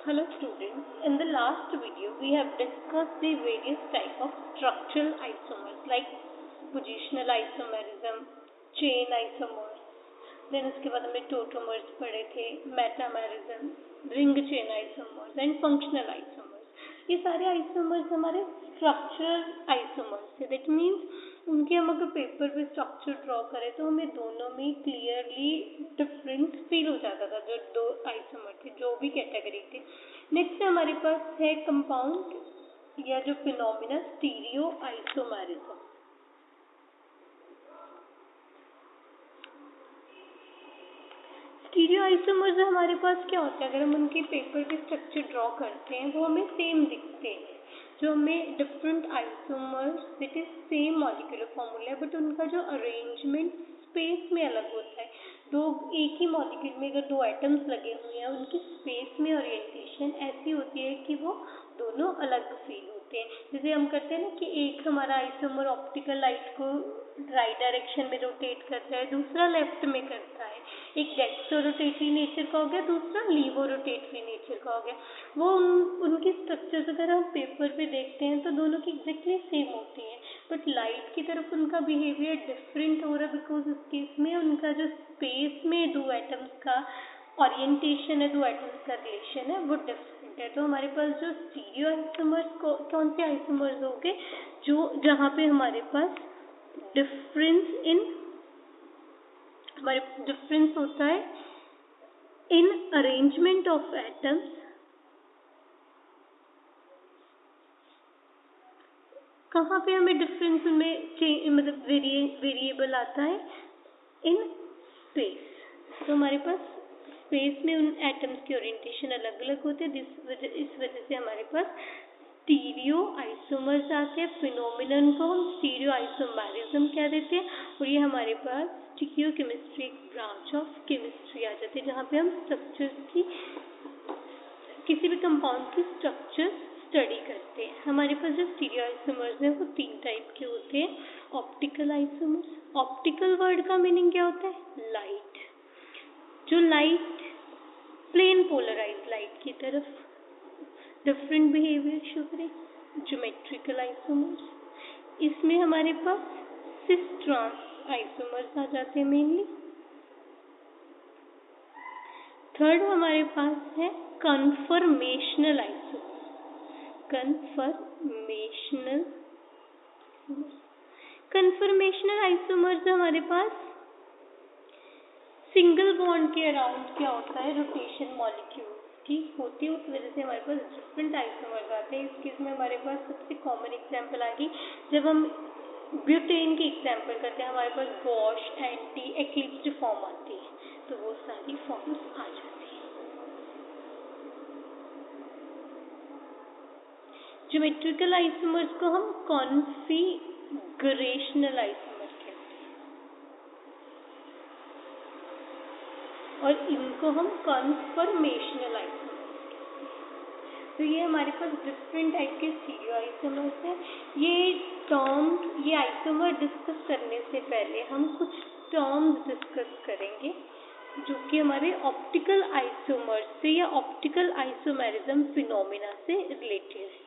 Hello students, in the last video we have discussed the various type of structural isomers like positional isomerism, chain isomers, then उसके बाद हमने tautomers पढ़े थे, metamerism, ring chain isomers and functional isomers। ये सारे isomers हमारे structural isomers थे। That means उनके हम अगर पेपर पे स्ट्रक्चर ड्रॉ करें तो हमें दोनों में क्लियरली डिफरेंस फील हो जाता था, जो दो आइसोमर थे, जो भी कैटेगरी थे। नेक्स्ट हमारे पास है कंपाउंड या जो phenomena stereo isomerism. Stereo isomers हमारे पास क्या होता है, अगर हम उनके पेपर पे स्ट्रक्चर ड्रॉ करते हैं वो हमें सेम दिखते हैं। जो हमें different isomers it is same molecular formula है, बट उनका जो अरेंजमेंट स्पेस में अलग होता है। दो एक ही मॉलिक्यूल में अगर दो एटम्स लगे हुए हैं, उनकी स्पेस में ओरिएंटेशन ऐसी होती है कि वो दोनों अलग फील होते हैं। जैसे हम करते हैं ना कि एक हमारा आइसोमर ऑप्टिकल लाइट को राइट डायरेक्शन में रोटेट करता है, दूसरा लेफ्ट में करता है। एक डेक्स्ट्रो रोटेटरी नेचर का हो गया, दूसरा लीवो रोटेटरी नेचर का हो गया। वो उनकी स्ट्रक्चर्स अगर हम पेपर पे देखते हैं तो दोनों की एग्जैक्टली सेम होती हैं, बट लाइट की तरफ उनका बिहेवियर डिफरेंट हो रहा है, बिकॉज उस केस में उनका जो स्पेस में दो एटम्स का ओरिएंटेशन है, दो एटम्स का रिलेशन है, वो डिफरेंट है। तो हमारे पास जो स्टीरियो आइसोमर्स कौन से आइसोमर्स हो गए, जो जहाँ पे हमारे पास हमारे डिफरेंस होता है इन अरेंजमेंट ऑफ एटम्स, कहाँ पे हमें डिफरेंस में मतलब वेरिएबल आता है इन स्पेस। तो हमारे पास स्पेस में उन एटम्स की ओरिएंटेशन अलग अलग होते हैं, इस वजह से हमारे पास स्टीरियो आइसोमर्स आते हैं। फिनोमिनन को हम स्टीरियो आइसोमेरिज्म कह देते हैं, और ये हमारे पास स्टीरियोकेमिस्ट्री एक ब्रांच ऑफ केमिस्ट्री आ जाती है, जहाँ पे हम स्ट्रक्चर्स की किसी भी कंपाउंड की स्ट्रक्चर स्टडी करते हैं। हमारे पास जो स्टीरियो आइसोमर्स हैं वो तीन टाइप के होते हैं। ऑप्टिकल आइसोमर्स, ऑप्टिकल वर्ड का मीनिंग क्या होता है, लाइट। जो लाइट प्लेन पोलराइज लाइट की तरफ डिफरेंट बिहेवियर शो करें। ज्योमेट्रिकल आइसोमर्स, इसमें हमारे पास सिस ट्रांस आइसोमर्स आ जाते हैं मेनली। थर्ड हमारे पास है कन्फर्मेशनल आइसोमर्स। कन्फर्मेशनल आइसोमर्स हमारे पास सिंगल बॉन्ड के अराउंड क्या होता है, रोटेशन मॉलिक्यूल्स की होती है, उस वजह से हमारे पास डिफरेंट आइसोमर्स आते हैं। इस केस में हमारे पास सबसे कॉमन एग्जांपल आ गई जब हम ब्यूटेन की एग्जांपल करते हैं, हमारे पास गॉश, एंटी, एक्लिप्स्ड फॉर्म आती है, तो वो सारी फॉर्म्स आ जाती है। ज्योमेट्रिकल आइसोमर्स को हम कॉन्फिगरेशनल आइसोमर कहते हैं, और इनको हम कन्फर्मेशनल आइसोमर्स कहते हैं। तो ये हमारे पास डिफरेंट टाइप के स्टीरियो आइसोमर्स हैं। ये आइसोमर डिस्कस करने से पहले हम कुछ टर्म्स डिस्कस करेंगे जो कि हमारे ऑप्टिकल आइसोमर्स से या ऑप्टिकल आइसोमेरिज्म फिनोमिना से रिलेटेड है।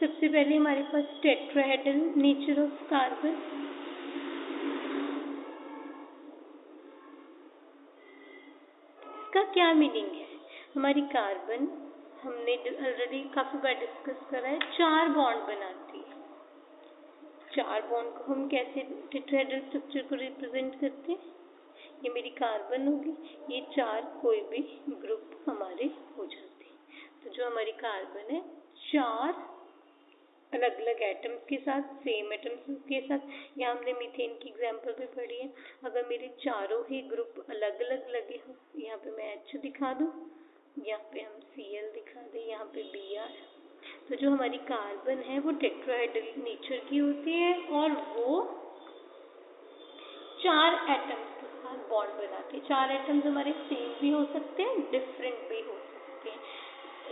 सबसे पहले हमारे पास टेट्राहेड्रल नेचर ऑफ कार्बन। इसका क्या मीनिंग है, हमारी कार्बन हमने ऑलरेडी काफी बार डिस्कस करा है, 4 बॉन्ड बनाती है। 4 बॉन्ड को हम कैसे टेट्राहेड्रल स्ट्रक्चर को रिप्रेजेंट करते हैं, ये मेरी कार्बन होगी, ये 4 कोई भी ग्रुप हमारे हो जाते हैं। तो जो हमारी कार्बन है 4 अलग अलग एटम्स के साथ, सेम एटम्स के साथ, यहाँ हमने मीथेन की एग्जांपल भी पढ़ी है। अगर मेरे चारों ही ग्रुप अलग अलग लगे हो, यहाँ पे मैं H दिखा दूँ, यहाँ पे हम Cl दिखा दें, यहाँ पे Br, तो जो हमारी कार्बन है वो टेट्राहेड्रल नेचर की होती है, और वो 4 एटम्स के साथ बॉन्ड बनाते हैं। 4 एटम्स हमारे सेम भी हो सकते हैं, डिफरेंट भी हो सकते हैं।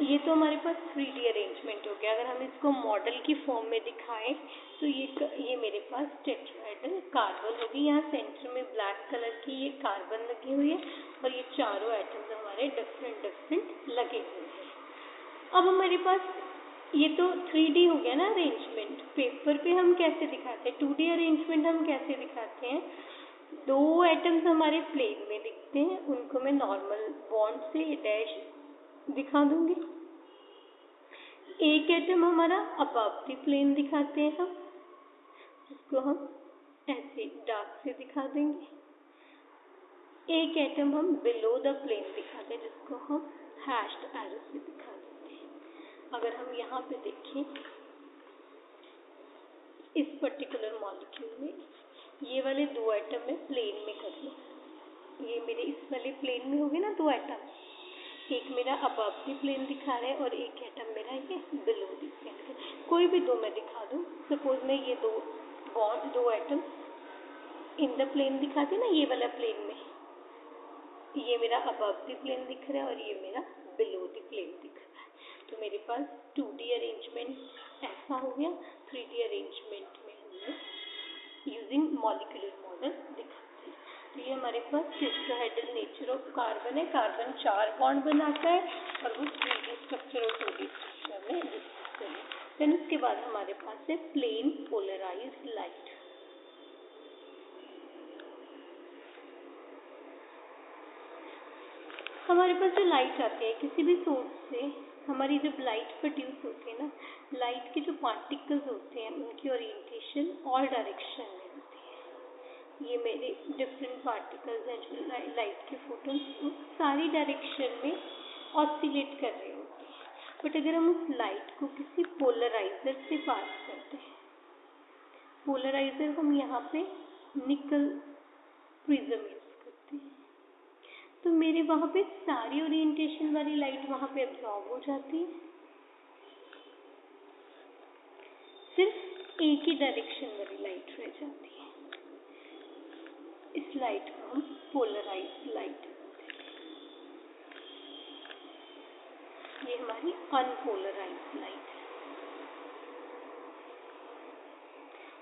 ये तो हमारे पास 3D अरेंजमेंट हो गया। अगर हम इसको मॉडल की फॉर्म में दिखाएं तो ये मेरे पास टेट्राहेड्रल कार्बन होगी, यहाँ सेंटर में ब्लैक कलर की ये कार्बन लगी हुई है और ये चारों एटम्स हमारे डिफरेंट डिफरेंट लगे हुए हैं। अब हमारे पास ये तो 3D हो गया ना अरेंजमेंट। पेपर पे हम कैसे दिखाते हैं, 2D अरेंजमेंट हम कैसे दिखाते हैं, दो एटम्स हमारे प्लेन में दिखते हैं, उनको मैं नॉर्मल बॉन्ड से डैश दिखा दूंगी। एक एटम हमारा अबव द प्लेन दिखाते हैं हम, जिसको हम ऐसे डार्क से दिखा देंगे। एक एटम हम बिलो द प्लेन दिखाते हैं, जिसको हम हैश्ड एरो से दिखा देते हैं। अगर हम यहाँ पे देखें इस पर्टिकुलर मॉलिक्यूल में, ये वाले दो एटम मैं प्लेन में कर लूँ, ये मेरे इस वाले प्लेन में होंगे ना दो एटम, एक मेरा अबव द प्लेन दिखा रहा है और एक एटम मेरा ये बिलो द प्लेन। कोई भी दो मैं दिखा दूँ, सपोज मैं ये दो एटम इन द प्लेन दिखाती ना, ये वाला प्लेन में, ये मेरा अबव द प्लेन दिख रहा है और ये मेरा बिलो द प्लेन दिख रहा है। तो मेरे पास 2D अरेंजमेंट ऐसा हो गया, 3D अरेंजमेंट में हमने यूजिंग मॉलिक्यूलर मॉडल दिखाते हैं। तो ये हमारे पास टेट्राहेड्रल नेचर ऑफ कार्बन है, कार्बन 4 बॉन्ड बनाता है और वो 3D स्ट्रक्चर और 2D स्ट्रक्चर में डिस्कस करें। फिर उसके बाद हमारे पास है प्लेन पोलराइज्ड लाइट। हमारे पास जो लाइट आती है किसी भी सोर्स से, हमारी जब लाइट प्रोड्यूस होती है ना, लाइट के जो पार्टिकल्स होते हैं उनकी ओरिएंटेशन और डायरेक्शन में होती है। ये मेरे डिफरेंट पार्टिकल्स हैं जो लाइट के फोटोन्स सारी डायरेक्शन में ऑसिलेट कर रहे होते हैं। बट अगर हम उस लाइट को किसी पोलराइजर से पास करते हैं, पोलराइजर हम यहाँ पे निकल प्रिज्म यूज करते हैं, तो मेरे वहाँ पे सारी ओरिएंटेशन वाली लाइट वहाँ पे एब्जॉर्ब हो जाती है, सिर्फ एक ही डायरेक्शन वाली लाइट रह जाती है। इस लाइट को हम पोलराइज्ड लाइट, ये हमारी अनपोलराइज्ड लाइट है।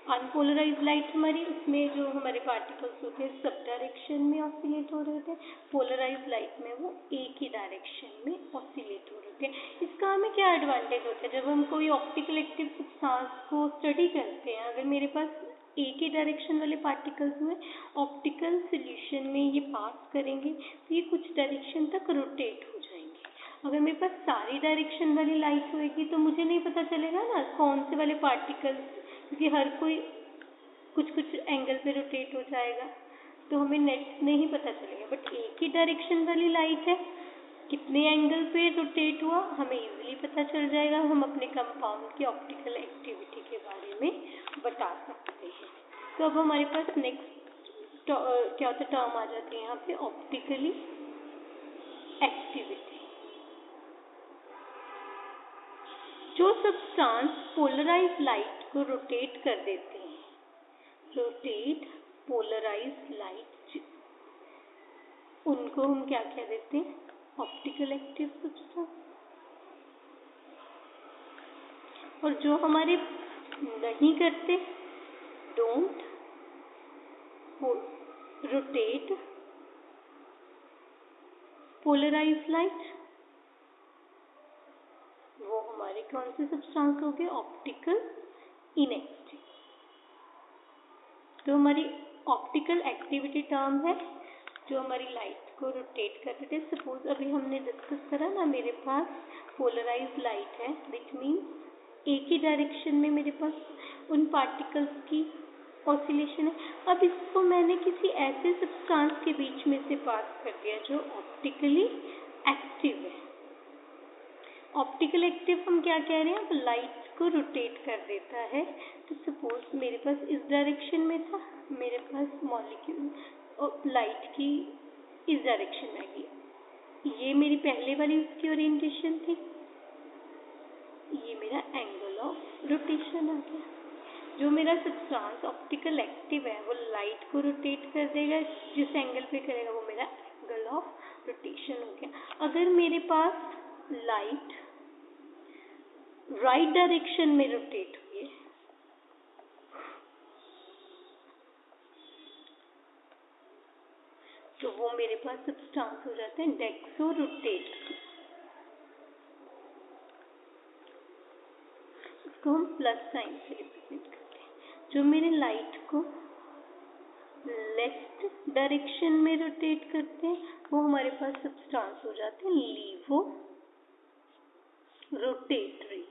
अनपोलराइज्ड लाइट हमारी, उसमें जो हमारे पार्टिकल्स होते हैं सब डायरेक्शन में ऑसिलेट हो रहे होते हैं। पोलराइज्ड लाइट में वो एक ही डायरेक्शन में ऑसिलेट हो रहे होते हैं। इसका हमें क्या एडवांटेज होता है, जब हम कोई ऑप्टिकल एक्टिव सब्सटेंस को स्टडी करते हैं, अगर मेरे पास एक ही डायरेक्शन वाले पार्टिकल्स हुए, ऑप्टिकल सोल्यूशन में ये पास करेंगे तो ये कुछ डायरेक्शन तक रोटेट हो जाएंगे। अगर मेरे पास सारी डायरेक्शन वाली लाइट होएगी तो मुझे नहीं पता चलेगा ना कौन से वाले पार्टिकल्स, क्योंकि हर कोई कुछ कुछ एंगल पे रोटेट हो जाएगा, तो हमें नेट नहीं पता चलेगा। बट एक ही डायरेक्शन वाली लाइट है, कितने एंगल पे रोटेट हुआ हमें इजीली पता चल जाएगा। हम अपने कंपाउंड की ऑप्टिकल एक्टिविटी के बारे में बता सकते हैं। तो अब हमारे पास नेक्स्ट क्या होता है, टर्म आ जाती है यहाँ पे ऑप्टिकली एक्टिविटी। जो सब्सटेंस पोलराइज्ड लाइट को रोटेट कर देते हैं, रोटेट पोलराइज्ड लाइट, उनको हम क्या कह देते हैं, ऑप्टिकल एक्टिव सब्सटेंस। और जो हमारे नहीं करते, डोंट रोटेट पोलराइज्ड लाइट, वो हमारे कौन से सब्सटेंस हो गए, ऑप्टिकल इनएक्टिव। तो हमारी ऑप्टिकल एक्टिविटी टर्म है जो हमारी लाइट को रोटेट कर देते हैं। सपोज अभी हमने डिस्कस करा ना, मेरे पास पोलराइज्ड लाइट है, विच मीन्स एक ही डायरेक्शन में मेरे पास उन पार्टिकल्स की ऑसिलेशन है। अब इसको मैंने किसी ऐसे सब्सटेंस के बीच में से पास कर दिया जो ऑप्टिकली एक्टिव है। ऑप्टिकल एक्टिव हम क्या कह रहे हैं, अब लाइट को रोटेट कर देता है। तो सपोज मेरे पास इस डायरेक्शन में था, मेरे पास मॉलिक्यूल और लाइट की इस डायरेक्शन में आएगी, ये मेरी पहले वाली उसकी ओरिएंटेशन थी, ये मेरा एंगल ऑफ रोटेशन आ गया। जो मेरा सब्सटेंस ऑप्टिकल एक्टिव है वो लाइट को रोटेट कर देगा, जिस एंगल पे करेगा वो मेरा एंगल ऑफ रोटेशन हो गया। अगर मेरे पास लाइट राइट डायरेक्शन में रोटेट हुई है, तो वो मेरे पास सब्सटेंस हो जाते हैं डेक्सोरोटेट। इसको हम प्लस साइन से रिप्रेजेंट करते हैं। जो मेरे लाइट को लेफ्ट डायरेक्शन में रोटेट करते हैं वो हमारे पास सब्सटेंस हो जाते हैं लीवो रोटेटरी।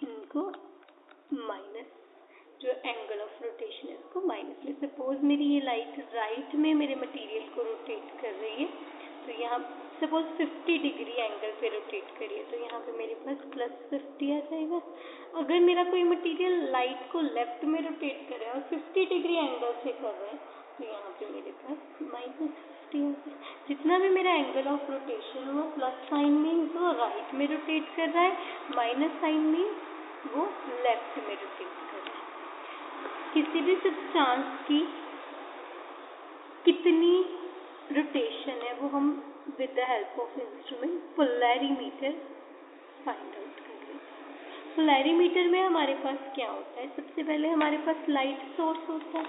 इनको माइनस, जो एंगल ऑफ रोटेशन है उसको माइनस में। सपोज मेरी ये लाइट राइट में मेरे मटेरियल को रोटेट कर रही है, तो यहाँ सपोज 50 डिग्री एंगल पे रोटेट करिए, तो यहाँ पे मेरे पास +50 आ जाएगा। अगर मेरा कोई मटेरियल लाइट को लेफ्ट में रोटेट कर रहा है और 50 डिग्री एंगल से कर रहा है, तो यहाँ पे मेरे पास -50 आ जाएगा। जितना भी मेरा एंगल ऑफ रोटेशन हो प्लस साइन मीन्स वो राइट में रोटेट कर रहा है, माइनस साइन मीन्स वो लेफ्ट में रोटेट कर रहा है। किसी भी सब्सटेंस की कितनी रोटेशन है वो हम with the help of instrument polarimeter find out कर लेते हैं। पोलैरीमीटर में हमारे पास क्या होता है, सबसे पहले हमारे पास लाइट सोर्स होता है।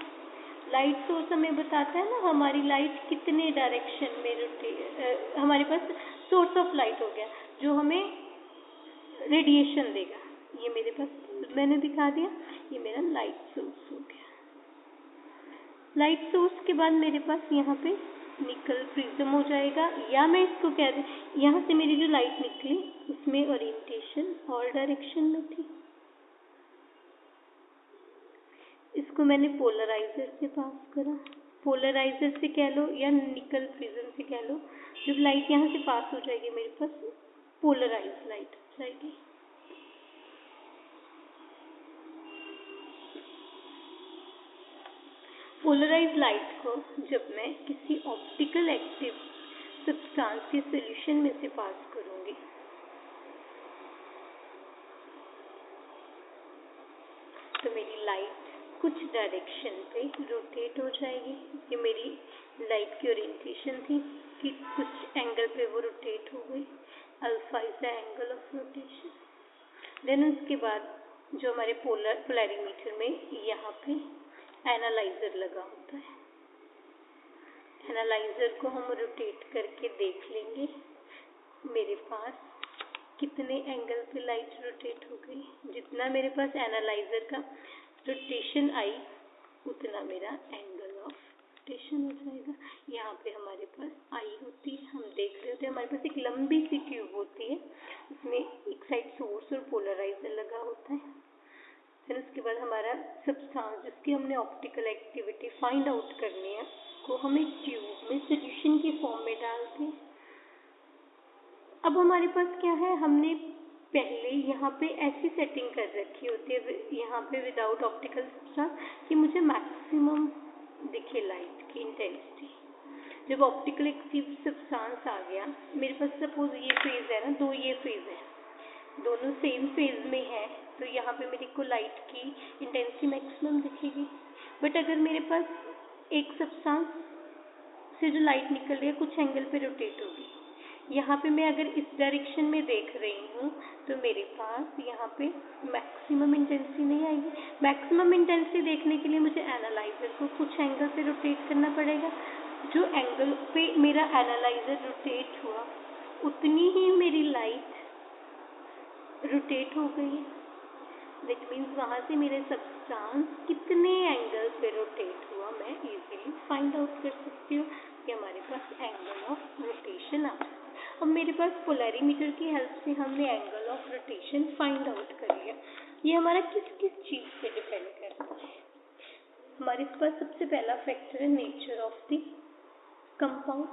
लाइट सोर्स हमें बताता है ना हमारी लाइट कितने डायरेक्शन में रोटेट, हमारे पास सोर्स ऑफ लाइट हो गया जो हमें रेडिएशन देगा। ये मेरे पास मैंने दिखा दिया, ये मेरा लाइट सोर्स हो गया। लाइट सोर्स के बाद मेरे पास यहाँ पे निकल प्रिज्म हो जाएगा, या मैं इसको कह दूँ यहाँ से मेरी जो लाइट निकली उसमें ओरिएंटेशन और डायरेक्शन में थी, इसको मैंने पोलराइजर से पास करा। पोलराइजर से कह लो या निकल प्रिज्म से कह लो, जब लाइट यहाँ से पास हो जाएगी मेरे पास पोलराइज लाइट हो जाएगी। पोलराइज लाइट को जब मैं किसी ऑप्टिकल एक्टिव सब्सटेंस के सॉल्यूशन में से पास करूंगी, तो मेरी लाइट कुछ डायरेक्शन पे रोटेट हो जाएगी। ये मेरी लाइट की ओरिएंटेशन थी कि कुछ एंगल पे वो रोटेट हो गई, alpha is the angle of rotation. Then उसके बाद जो हमारे पोलैरीमीटर में यहाँ पे एनालाइजर लगा होता है, एनालाइजर को हम रोटेट करके देख लेंगे मेरे पास कितने एंगल पे लाइट रोटेट हो गई। जितना मेरे पास एनालाइजर का रोटेशन आई उतना मेरा एंगल ऑफ रोटेशन हो जाएगा। यहाँ पे हमारे पास आई होती है, हम देख रहे होते हैं हमारे पास एक लंबी सी ट्यूब होती है, उसमें एक साइड सोर्स और पोलराइजर लगा होता है। फिर उसके बाद हमारा सब्सटेंस जिसकी हमने ऑप्टिकल एक्टिविटी फाइंड आउट करनी है को हम एक ट्यूब में सॉल्यूशन की फॉर्म में डालते हैं। अब हमारे पास क्या है, हमने पहले यहाँ पे ऐसी सेटिंग कर रखी होती है यहाँ पे विदाउट ऑप्टिकल सब्सटेंस कि मुझे मैक्सिमम दिखे लाइट की इंटेंसिटी। जब ऑप्टिकल एक्टिव सब्सटेंस आ गया मेरे पास, सपोज ये फेज है ना, दो ये फेज है, दोनों सेम फेज में है, तो यहाँ पे मेरे को लाइट की इंटेंसिटी मैक्सिमम दिखेगी। बट अगर मेरे पास एक सब्सटेंस से जो लाइट निकल रही है कुछ एंगल पे रोटेट होगी, यहाँ पे मैं अगर इस डायरेक्शन में देख रही हूँ तो मेरे पास यहाँ पे मैक्सिमम इंटेंसिटी नहीं आएगी। मैक्सिमम इंटेंसिटी देखने के लिए मुझे एनालाइजर को कुछ एंगल पे रोटेट करना पड़ेगा। जो एंगल पे मेरा एनालाइजर रोटेट हुआ उतनी ही मेरी लाइट रोटेट हो गई है। दैट मीन्स वहाँ से मेरे सब्सटेंस कितने एंगल पे रोटेट हुआ मैं इजीली फाइंड आउट कर सकती हूँ कि हमारे पास एंगल ऑफ रोटेशन आ। अब मेरे पास पोलैरीमीटर की हेल्प से हमने angle of rotation find out कर लिया। ये हमारा किस किस चीज़ पे डिपेंड करता है। हमारे पास सबसे पहला फैक्टर है नेचर ऑफ द कंपाउंड।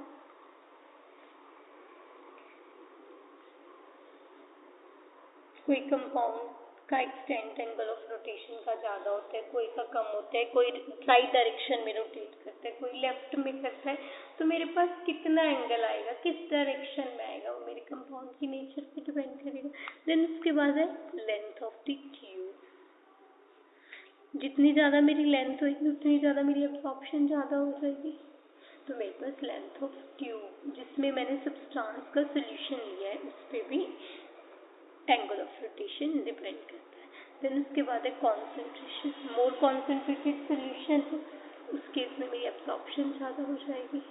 कोई कंपाउंड का एक्सटेंट एंगल ऑफ रोटेशन का ज़्यादा होता है, कोई का कम होता है, कोई राइट डायरेक्शन में रोटेट करता है, कोई लेफ्ट में करता है। तो मेरे पास कितना एंगल आएगा, किस डायरेक्शन में आएगा, वो मेरे कंपाउंड की नेचर पे डिपेंड करेगा। देन उसके बाद है लेंथ ऑफ द ट्यूब। जितनी ज़्यादा मेरी लेंथ होगी उतनी ज़्यादा मेरी एब्जॉर्प्शन ज़्यादा हो जाएगी। तो मेरे पास लेंथ ऑफ ट्यूब जिसमें मैंने सब्सटेंस का सोल्यूशन लिया है उस पर भी एंगल ऑफ रोटेशन डिपेंड करता है। देन उसके बाद है कॉन्सेंट्रेशन, मोर कॉन्सेंट्रेटेड सोल्यूशन है उस केस में मेरी एब्जॉर्प्शन ज़्यादा हो जाएगी,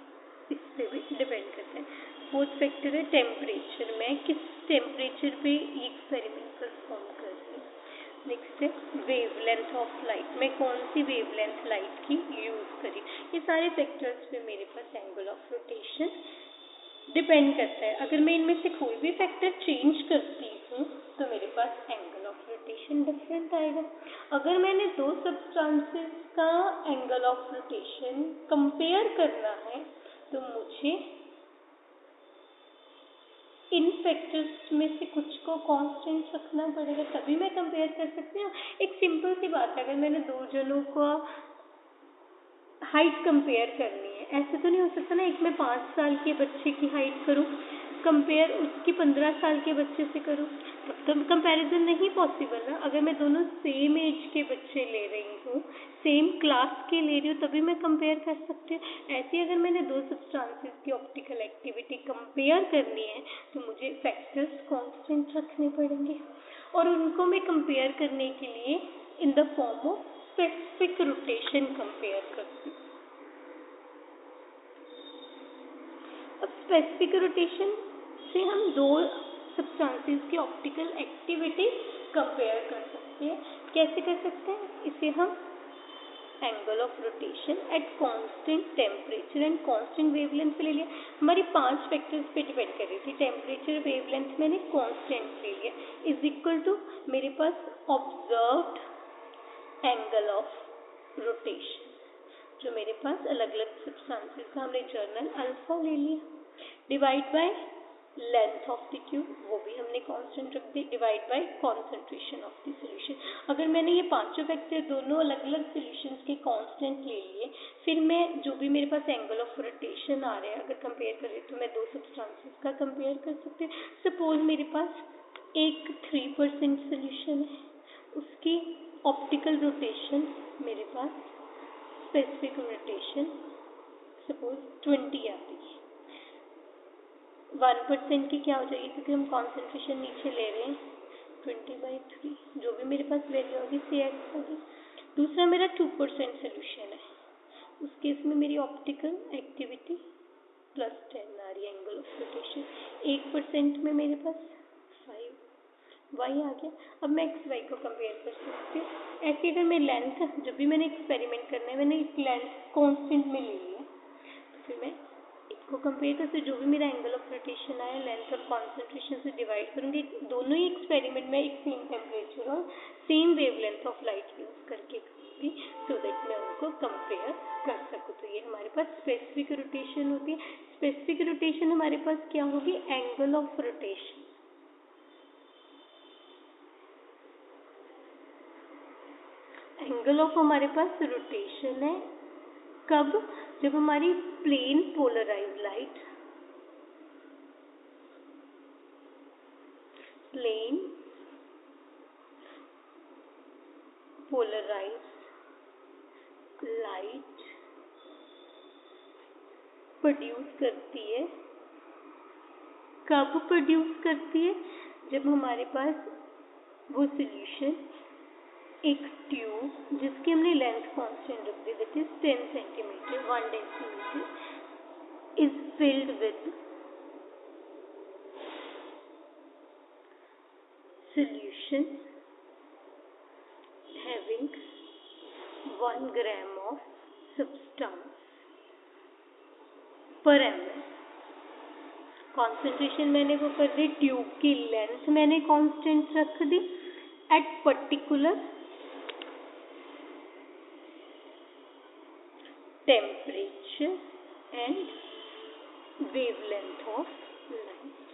इस पर भी डिपेंड करता है। फोर्थ फैक्टर है टेम्परेचर, मैं किस टेम्परेचर पे ये एक्सपेरिमेंट परफॉर्म कर रही हूँ। नेक्स्ट है वेवलेंथ ऑफ लाइट, मैं कौन सी वेवलेंथ लाइट की यूज़ करी, ये सारे फैक्टर्स पे मेरे पास एंगल ऑफ रोटेशन डिपेंड करता है। अगर मैं इनमें से कोई भी फैक्टर चेंज करती हूँ तो मेरे पास एंगल ऑफ रोटेशन डिफरेंट आएगा। अगर मैंने दो सब्सटेंसेस का एंगल ऑफ रोटेशन कंपेयर करना है तो मुझे इन फैक्टर्स में से कुछ को कांस्टेंट रखना पड़ेगा, तभी मैं कंपेयर कर सकती हूँ। एक सिंपल सी बात है, अगर मैंने दो जनों का हाइट कंपेयर करनी है, ऐसे तो नहीं हो सकता ना एक मैं 5 साल के बच्चे की हाइट करूं कंपेयर उसकी 15 साल के बच्चे से करूं, तब तो कंपैरिजन नहीं पॉसिबल ना। अगर मैं दोनों सेम एज के बच्चे ले रही हूँ, सेम क्लास के ले रही हूँ, तभी मैं कंपेयर कर सकती हूँ। ऐसे अगर मैंने दो सब्सटेंसेस की ऑप्टिकल एक्टिविटी कंपेयर करनी है तो मुझे फैक्टर्स कांस्टेंट रखने पड़ेंगे और उनको मैं कंपेयर करने के लिए in the form of specific rotation compare करती हूँ। अब स्पेसिफिक रोटेशन से हम दो सब्सटेंसेस की ऑप्टिकल एक्टिविटी कंपेयर कर सकते हैं। कैसे कर सकते हैं? इसे हम angle of rotation at constant temperature and constant wavelength पे ले लिया। हमारी 5 फैक्टर्स पे डिपेंड कर रही थी, टेम्परेचर वेवलेंथ मैंने कांस्टेंट ले लिया, इज इक्वल टू मेरे पास ऑब्जर्व्ड एंगल ऑफ रोटेशन, जो मेरे पास अलग अलग सब्सटेंसेस का हमने जर्नल अल्फा ले लिया, divide by length of the tube, वो भी हमने कांस्टेंट रख दी, divide by concentration of the solution. अगर मैंने ये पांचों फैक्टर दोनों अलग अलग सॉल्यूशंस के कांस्टेंट ले लिए, फिर मैं जो भी मेरे पास एंगल ऑफ रोटेशन आ रहा है अगर कंपेयर कर रही तो मैं दो सब्सटेंसेस का कंपेयर कर सकती हूँ। सपोज मेरे पास एक 3% सॉल्यूशन है, उसकी ऑप्टिकल रोटेशन मेरे पास स्पेसिफिक रोटेशन सपोज 20 आती है, 1% की क्या हो जाएगी क्योंकि हम कॉन्सेंट्रेशन नीचे ले रहे हैं 20/3, जो भी मेरे पास वैल्यू होगी CX होगी। दूसरा मेरा 2% सोल्यूशन है, उस केस में मेरी ऑप्टिकल एक्टिविटी +10 आ रही है एंगल ऑफ रोटेशन। 1% में मेरे पास 5y आ गया। अब मैं x y को कंपेयर कर सकती हूँ। ऐसे अगर मैं लेंथ, जब भी मैंने एक्सपेरिमेंट करना है मैंने इस लेंथ कांस्टेंट में ले लिया तो फिर मैं इसको कंपेयर करते जो भी मेरा एंगल ऑफ रोटेशन आया लेंथ और कॉन्सेंट्रेशन से डिवाइड करूँगी। दोनों ही एक्सपेरिमेंट में एक सेम टेम्परेचर और same wavelength of light use करके करूँगी सो दैट मैं उनको कंपेयर कर सकूँ। तो ये हमारे पास स्पेसिफिक रोटेशन होती है। स्पेसिफिक रोटेशन हमारे पास क्या होगी? Angle of rotation. Angle of हमारे पास रोटेशन है कब? जब हमारी plane polarise light plane polarise light produce करती है। कब प्रोड्यूस करती है? जब हमारे पास वो सॉल्यूशन एक ट्यूब जिसकी हमने लेंथ कांस्टेंट रख दी that is 10 centimetre 1 decimetre is filled with solution having 1 gram of substance per ml। Concentration मैंने वो कर दी, ट्यूब की लेंथ मैंने कांस्टेंट रख दी at particular temperature and wavelength of light.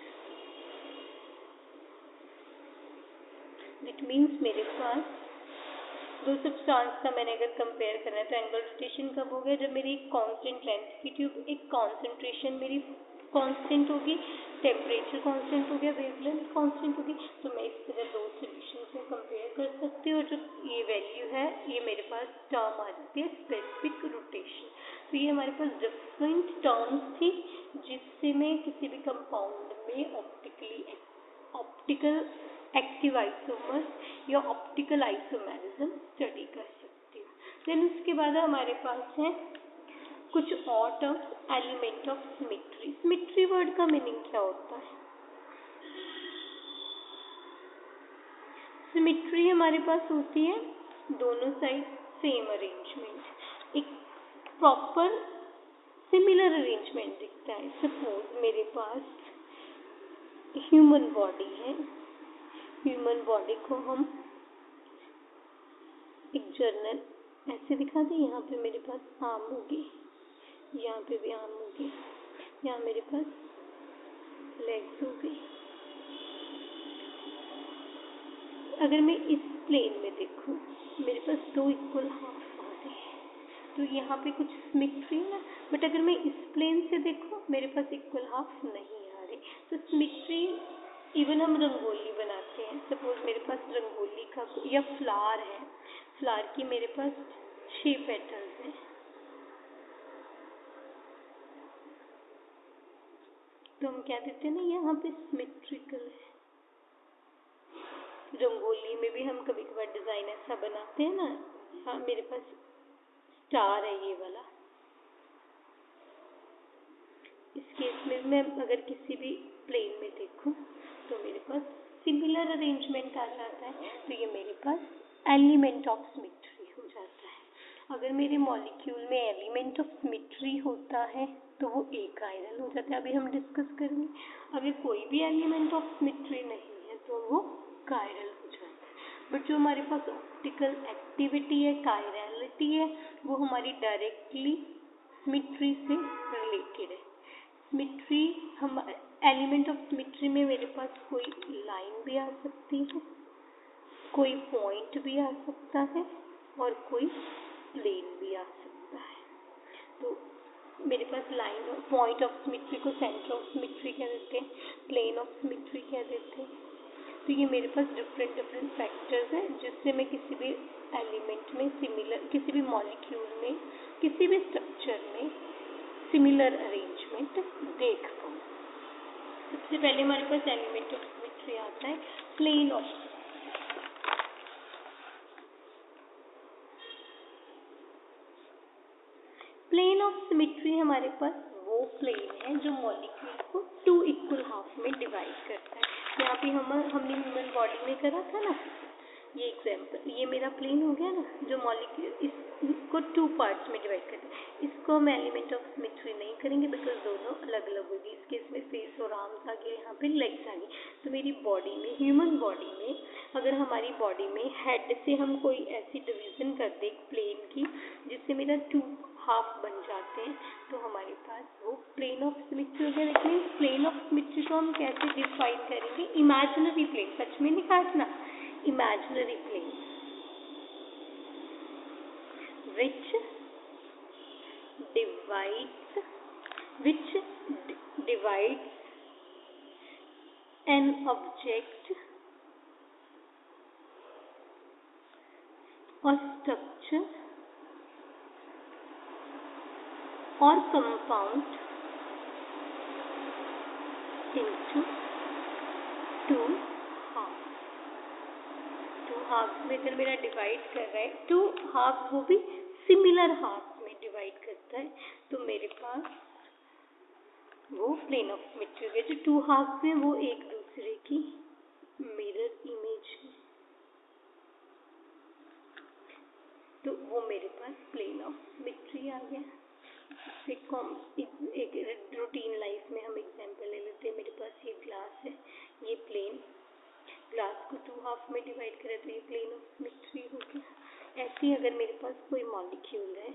It means मेरे पास दो सब्सटेंस का मैंने अगर कंपेयर करना है तो एंगल रोटेशन कब हो गया? जब मेरी एक कांस्टेंट लेंथ की ट्यूब, एक कॉन्सेंट्रेशन मेरी कांस्टेंट होगी, टेम्परेचर कांस्टेंट हो गया, वेवलेंथ कांस्टेंट होगी, तो मैं इस तरह दो सॉल्यूशन को कंपेयर कर सकती हूँ। जो ये वैल्यू है ये मेरे पास टर्म आ जाती है स्पेसिफिक रोटेशन। तो ये हमारे पास डिफरेंट टर्म्स थी जिससे मैं किसी भी कंपाउंड में ऑप्टिकल एक्टिव आइसोमर्स या ऑप्टिकल आइसोमेरिज्म स्टडी कर सकती हूँ। देन उसके बाद हमारे पास है कुछ और terms, element of symmetry. Symmetry word का मीनिंग क्या होता है? सिमेट्री हमारे पास होती है दोनों साइड सेम अरेंजमेंट, एक प्रॉपर सिमिलर अरेंजमेंट दिखता है। सपोज मेरे पास ह्यूमन बॉडी है, ह्यूमन बॉडी को हम एक जर्नल ऐसे दिखा दें, यहाँ पे मेरे पास आर्म होगी, यहाँ पे भी आर्म होगी, यहाँ मेरे पास लेग्स होगी। अगर मैं इस प्लेन में देखूं, मेरे पास दो इक्वल हाफ आ रहे हैं, तो यहाँ पे कुछ सिमेट्री है ना। बट अगर मैं इस प्लेन से देखूं, मेरे पास इक्वल हाफ नहीं आ रहे। तो सिमेट्री इवन हम रंगोली बनाते हैं, सपोज मेरे पास रंगोली का या फ्लावर है, फ्लावर की मेरे पास 6 पेटल्स हैं, तो हम क्या देते हैं ना, यहाँ पे सिमेट्रिकल है। रंगोली में भी हम कभी कभार डिजाइन ऐसा बनाते हैं ना, हाँ मेरे पास स्टार है ये वाला। इस केस में मैं अगर किसी भी प्लेन में देखूं तो मेरे पास सिमिलर अरेंजमेंट आ जाता है, तो ये मेरे पास एलिमेंट ऑफ सिमेट्री हो जाता है। अगर मेरे मॉलिक्यूल में एलिमेंट ऑफ सिमेट्री होता है तो वो एकाइरल हो जाता है, अभी हम डिस्कस करेंगे। अगर कोई भी एलिमेंट ऑफ सिमेट्री नहीं है तो वो कायरल हो जाता है। बट जो हमारे पास ऑप्टिकल एक्टिविटी है, कायरलिटी है, वो हमारी डायरेक्टली सिमेट्री से रिलेटेड है। सिमेट्री हम एलिमेंट ऑफ सिमेट्री में मेरे पास कोई लाइन भी आ सकती है, कोई पॉइंट भी आ सकता है और कोई प्लेन भी आ सकता है। तो मेरे पास लाइन और पॉइंट ऑफ सिमेट्री को सेंटर ऑफ सिमेट्री कह देते हैं, प्लेन ऑफ सिमेट्री कह देते हैं। तो ये मेरे पास डिफरेंट फैक्टर्स हैं जिससे मैं किसी भी एलिमेंट में सिमिलर, किसी भी मॉलिक्यूल में, किसी भी स्ट्रक्चर में सिमिलर अरेंजमेंट देख पाऊँ। सबसे पहले हमारे पास एलिमेंट ऑफ सिमेट्री आता है plane of. Plane of symmetry हमारे पास वो प्लेन है जो मॉलिक्यूल को 2 इक्वल हाफ में डिवाइड करता है। यहाँ पे हमने ह्यूमन बॉडी में करा था ना ये एग्जाम्पल, ये मेरा प्लेन हो गया ना, जो मॉलिक्यूल इसको 2 पार्ट्स में डिवाइड करते हैं। इसको हम एलिमेंट ऑफ सिमेट्री नहीं करेंगे बिकॉज दोनों अलग अलग होगी। इस केस में फेस और आर्म्स आ गए, यहाँ पे लेग्स आ गए। तो मेरी बॉडी में, ह्यूमन बॉडी में, अगर हमारी बॉडी में हेड से हम कोई ऐसी डिवीजन कर दे प्लेन की जिससे मेरा 2 हाफ बन जाते हैं, तो हमारे पास वो प्लेन ऑफ सिमेट्री हो गया। लेकिन प्लेन ऑफ सिमेट्री को हम कैसे डिफाइन करेंगे? इमेजिनरी प्लेन, सच में नहीं काटना, imaginary plane which divides an object or structure or compound into 2 halves। 2 half में अगर मेरा डिवाइड कर रहा है, 2 हाफ वो भी सिमिलर हाफ में डिवाइड करता है, तो मेरे पास वो प्लेन ऑफ सिमेट्री है। जो 2 हाफ में वो एक दूसरे की मिरर इमेज है, तो वो मेरे पास प्लेन ऑफ सिमेट्री आ गया। एक रूटीन लाइफ में हम एग्जांपल ले लेते हैं। मेरे पास ये ग्लास है, ये प्लेन, ग्लास को 2 हाफ में डिवाइड करें तो ये प्लेन ऑफ सिमेट्री हो गया। ऐसे ही अगर मेरे पास कोई मॉलिक्यूल है,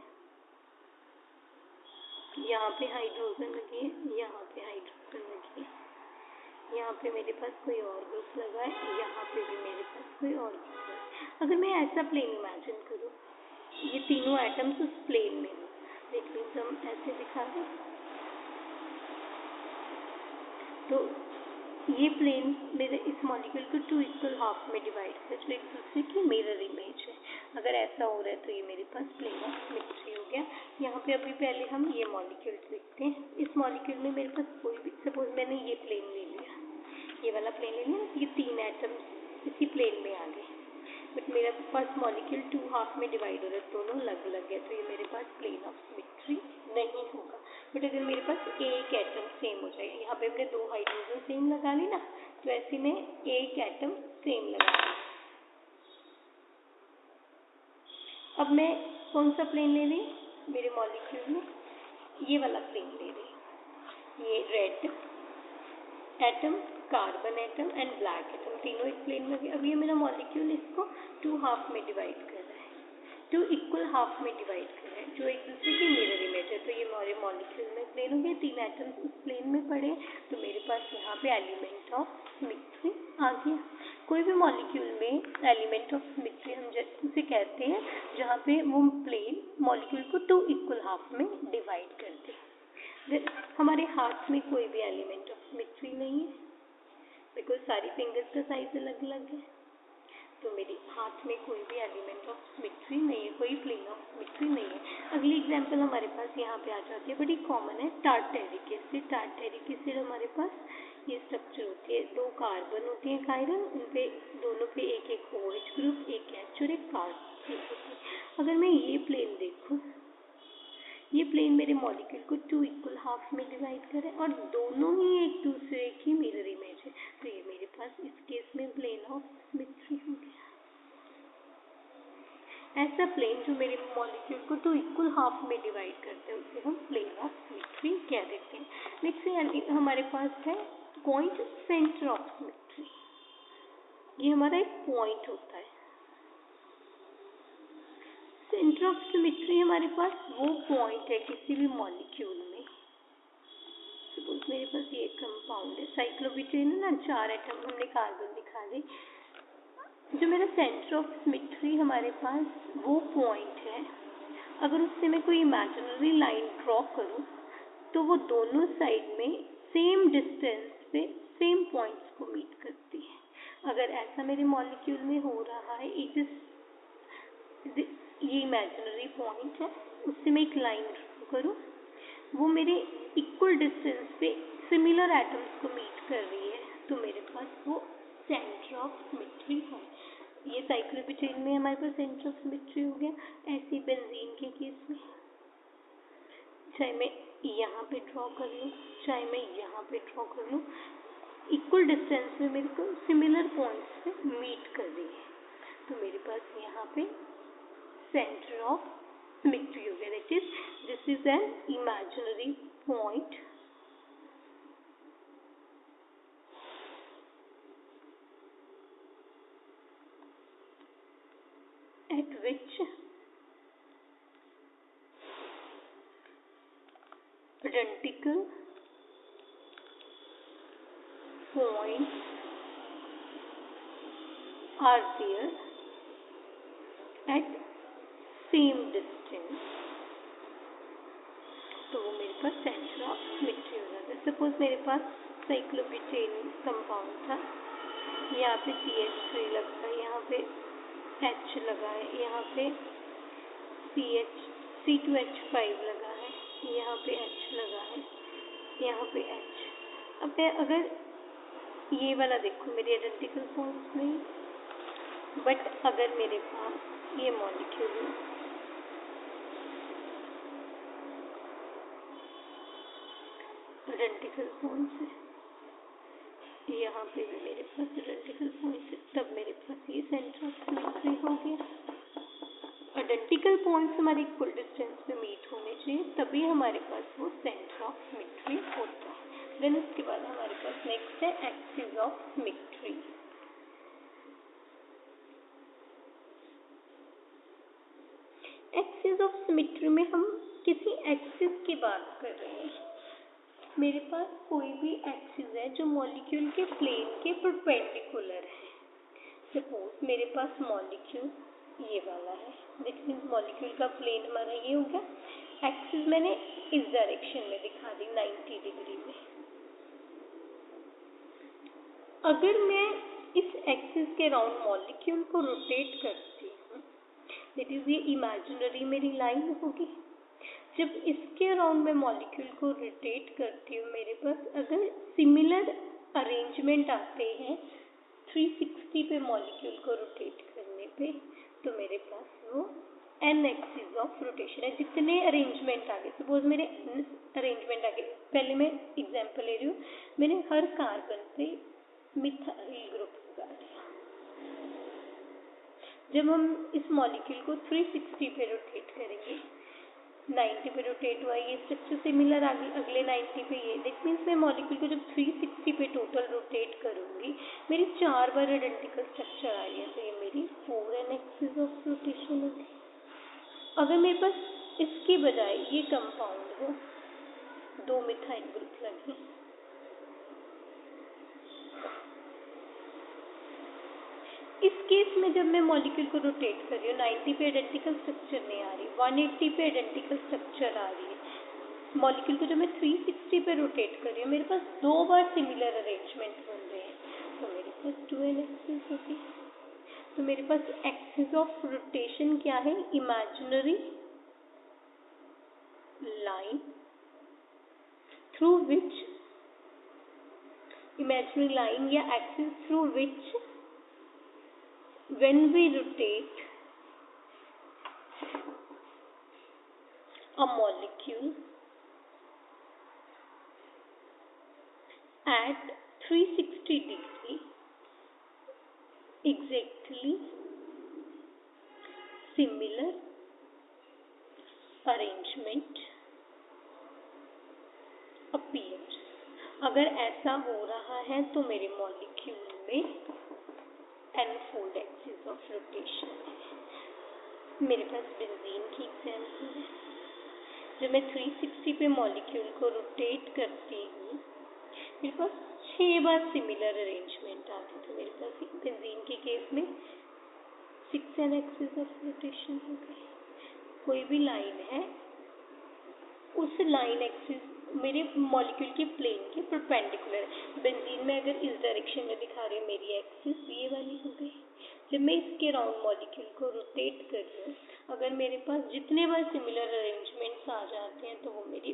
यहाँ पे हाइड्रोजन लगी है, यहाँ पे हाइड्रोजन लगी है, यहाँ पे मेरे पास कोई और ग्रुप लगा है, यहाँ पे भी मेरे पास कोई और ग्रुप है। अगर मैं ऐसा प्लेन इमेजिन करूँ, ये तीनों एटम्स उस प्लेन में हो, देख लो हम ऐसे दिखा दें, तो ये प्लेन मेरे इस मॉलिक्यूल को 2 इक्वल हाफ में डिवाइड कर, जो एक दूसरे की मिरर इमेज है। अगर ऐसा हो रहा है तो ये मेरे पास प्लेन ऑफ सिमेट्री हो गया। यहाँ पे अभी पहले हम ये मॉलिक्यूल लिखते हैं। इस मॉलिक्यूल में मेरे पास कोई भी, सपोज मैंने ये प्लेन ले लिया, ये वाला प्लेन ले लिया, ये 3 एटम्स इसी प्लेन में आ गए, बट मेरे पास मॉलिक्यूल 2 हाफ में डिवाइड हो रहा है, दोनों अलग अलग है, तो ये मेरे पास प्लेन ऑफ सिमेट्री नहीं होगा। बट अगर मेरे पास एक एटम सेम हो जाए, यहाँ पे हमने 2 हाइड्रोजन सेम लगा ली ना, तो ऐसे में एक एटम सेम लगा ली। अब मैं कौन सा प्लेन ले रही, मेरे मॉलिक्यूल में ये वाला प्लेन ले रही, ये red atom, carbon atom and black atom, तीनों एक प्लेन में गए। अब ये मेरा मॉलिक्यूल इसको 2 हाफ में डिवाइड कर रहा है, 2 इक्वल हाफ में डिवाइड कर रहा है, जो एक दूसरे की मिरर इमेज है। तो ये हमारे मॉलिक्यूल में प्लेन हो गए, 3 एटम्स उस प्लेन में पड़े, तो मेरे पास यहाँ पे एलिमेंट ऑफ सिमेट्री आ गया। कोई भी मॉलिक्यूल में एलिमेंट ऑफ सिमेट्री हम उसे कहते हैं जहाँ पे वो प्लेन मॉलिक्यूल को 2 इक्वल हाफ में डिवाइड करते हैं। हमारे हाथ में कोई भी एलिमेंट ऑफ सिमेट्री नहीं है, बिकॉज सारी फिंगर्स का साइज अलग अलग है, तो मेरे हाथ में कोई भी एलिमेंट ऑफ सिमेट्री नहीं है, कोई प्लेन ऑफ सिमेट्री नहीं है। अगली एग्जांपल हमारे पास यहाँ पे आ जाती है, बड़ी कॉमन है, टार्टेरिक एसिड। टार्टेरिक एसिड हमारे पास ये स्ट्रक्चर होती है, 2 कार्बन होती है कायरन, उन पे दोनों पे एक एक OH ग्रुप, एक H और एक कार्बन होती है। अगर मैं ये प्लेन देखूँ, ये प्लेन मेरे मॉलिक्यूल को 2 इक्वल हाफ में डिवाइड करे और दोनों ही एक दूसरे की मिरर इमेज है, तो ये मेरे पास इस केस में प्लेन ऑफ सिमेट्री हो गया। ऐसा प्लेन जो मेरे मॉलिक्यूल को 2 इक्वल हाफ में डिवाइड करते हैं उसे हम प्लेन ऑफ सिमेट्री कह देते हैं। नेक्स्ट हमारे पास है पॉइंट सेंटर ऑफ सिमेट्री। ये हमारा एक पॉइंट होता है। सेंटर ऑफ सिमेट्री हमारे पास वो पॉइंट है किसी भी मॉलिक्यूल में। सपोज मेरे पास ये कंपाउंड है, साइक्लोब्यूटेन है ना, 4 एटम, हमने कार्बन दिखा दी। जो मेरा सेंटर ऑफ सिमेट्री हमारे पास वो पॉइंट है, अगर उससे मैं कोई इमेजिनरी लाइन ड्रॉ करूं तो वो दोनों साइड में सेम डिस्टेंस पे सेम पॉइंट्स को मीट करती है। अगर ऐसा मेरे मॉलिक्यूल में हो रहा है, ये इमेजिनरी पॉइंट है, उससे मैं एक लाइन ड्रॉ करूं, वो मेरे इक्वल डिस्टेंस पे सिमिलर एटम्स को मीट कर रही है, तो मेरे पास वो सेंटर ऑफ सिमेट्री है। ये साइक्लोब्यूटेन में हमारे पास सेंटर ऑफ सिमेट्री हो गया। ऐसे बेंजीन के केस में, चाहे मैं यहाँ पे ड्रॉ कर लूँ, चाहे मैं यहाँ पे ड्रॉ कर लूँ, इक्वल डिस्टेंस में मेरे को सिमिलर पॉइंट्स पे मीट कर रही है, तो मेरे पास यहाँ पे सेंटर ऑफ सिमेट्री हो गया। That is this is an imaginary point at which identical points are there at same distance, तो वो मेरे पास सेंटर ऑफ सिमेट्री हो जाता है। सपोज मेरे पास साइक्लोब्यूटेन कंपाउंड था, यहाँ पे CH3 लगा है, यहाँ पे H लगा है, यहाँ पे C2H5 लगा है, यहाँ पे H लगा है, यहाँ पे H। अब मैं अगर ये वाला देखूँ, मेरे आइडेंटिकल पॉइंट्स नहीं, बट अगर मेरे पास ये मॉलिक्यूल है, आइडेंटिकल पॉइंट्स है, यहाँ पे भी मेरे पास आइडेंटिकल पॉइंट्स है, तब मेरे पास ये सेंटर ऑफ सिमेट्री हो गया। आइडेंटिकल पॉइंट्स हमारे इक्वल डिस्टेंस पे मीट होने चाहिए, तभी हमारे पास वो सेंटर ऑफ सिमेट्री होता है। देन उसके बाद हमारे पास नेक्स्ट है axis of symmetry. Axis of symmetry में हम किसी एक्सिस की बात कर रहे हैं। मेरे पास कोई भी एक्सिस है जो मॉलिक्यूल के प्लेन के परपेंडिकुलर है। सपोज मेरे पास मॉलिक्यूल ये वाला है, दैट मीन्स मॉलिक्यूल का प्लेन हमारा ये हो गया, एक्सिस मैंने इस डायरेक्शन में दिखा दी 90 डिग्री में। अगर मैं इस एक्सिस के राउंड मॉलिक्यूल को रोटेट करती हूँ, दैट इज ये इमेजिनरी मेरी लाइन होगी। जब इसके अराउंड मैं मॉलिक्यूल को रोटेट करती हूँ, मेरे पास अगर सिमिलर अरेंजमेंट आते हैं 360 पे मॉलिक्यूल को रोटेट करने पे तो मेरे पास वो n एक्सिस ऑफ रोटेशन है। जितने अरेंजमेंट आ गए, सपोज मेरे n अरेंजमेंट आ गए, पहले मैं एग्जांपल ले रही हूँ, मैंने हर कार्बन पे मिथाइल ग्रुप लगा दिया। जब हम इस मॉलिक्यूल को 360 पे रोटेट करेंगे, 90 पे रोटेट हुआ, ये स्ट्रक्चर सिमिलर आ गई, अगले 90 पे ये, दैट मीन्स मैं मॉलिक्यूल को जब 360 पे टोटल रोटेट करूंगी, मेरी 4 बार आइडेंटिकल स्ट्रक्चर आ रही है, तो ये मेरी 4n एक्सिस ऑफ रोटेशन होगी। अगर मेरे पास इसके बजाय ये कंपाउंड हो, 2 मिथाइल ग्रुप लगे, इस केस में जब मैं मॉलिक्यूल को रोटेट कर रही हूँ, 90 पे आइडेंटिकल स्ट्रक्चर नहीं आ रही, 180 पे आइडेंटिकल स्ट्रक्चर आ रही है, मॉलिक्यूल को जब मैं 360 पे रोटेट कर रही हूँ, मेरे पास 2 बार सिमिलर अरेंजमेंट बन रहे हैं, तो मेरे पास 2n एक्सिस होगी। तो मेरे पास एक्सिस ऑफ रोटेशन क्या है? Imaginary line through which, imaginary line या axis through which when we rotate a molecule at 360 degree exactly similar arrangement appears। अगर ऐसा हो रहा है तो मेरे मॉलिक्यूल में n-fold एक्सिस ऑफ रोटेशन है। मेरे पास बेंजीन की एग्जाम्पल है। जब मैं 360 पे मॉलिक्यूल को रोटेट करती हूँ, मेरे पास 6 बार सिमिलर अरेंजमेंट आती है, तो मेरे पास बेंजीन के केस में 6n एक्सिस ऑफ रोटेशन हो गई। कोई भी लाइन है, उस लाइन एक्सिस मेरे मॉलिक्यूल के प्लेन के परपेंडिकुलर है। बेंजीन में अगर इस डायरेक्शन में दिखा रही हूँ, मेरी एक्सिस ये वाली हो गई। जब मैं इसके राउंड मॉलिक्यूल को रोटेट कर रही हूँ, अगर मेरे पास जितने बार सिमिलर अरेंजमेंट्स आ जाते हैं तो वो मेरी